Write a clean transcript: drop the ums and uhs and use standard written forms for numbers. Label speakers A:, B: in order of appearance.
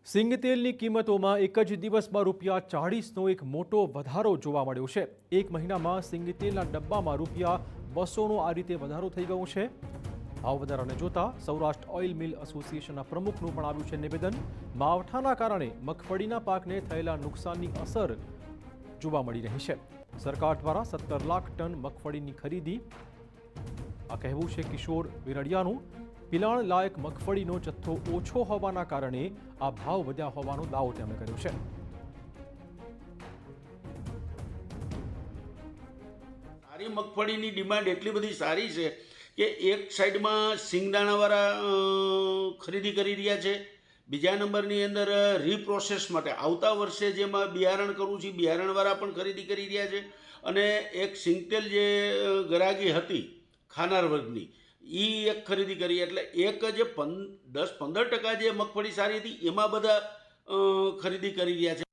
A: સિંગતેલની કિંમતોમાં એક જ દિવસમાં ₹40નો એક મોટો વધારો જોવા મળ્યો છે। એક મહિનામાં સિંગતેલના ડબ્બામાં ₹200નો આ રીતે વધારો થઈ ગયો છે। ભાવ વધારાને જોતા સૌરાષ્ટ્ર ઓઇલ મિલ એસોસિએશનના પ્રમુખનું પણ આવ્યું છે નિવેદન। માવઠાના કારણે મગફળીના પાકને થયેલા નુકસાનની અસર જોવા મળી રહી છે। સરકાર દ્વારા 17 લાખ ટન મગફળીની ખરીદી। આ કહેવું છે કિશોર વિરડિયાનું। પિલાણ લાયક મગફળીનો જથ્થો ઓછો હોવાના કારણે આ ભાવ વધ્યા હોવાનો દાવો તેમણે કર્યો છે।
B: સારી મગફળીની ડિમાન્ડ એટલી બધી સારી છે કે એક સાઈડમાં સિંગદાણાવાળા ખરીદી કરી રહ્યા છે, બીજા નંબરની અંદર રીપ્રોસેસ માટે આવતા વર્ષે જેમાં બિયારણ કરવું છે બિયારણવાળા પણ ખરીદી કરી રહ્યા છે। અને એક સિંગતેલ જે ગરાગી હતી ખાનાર વર્ગની એ એક ખરીદી કરી, એટલે એક જે 10-15% જે મગફળી સારી હતી એમાં બધા ખરીદી કરી રહ્યા છે।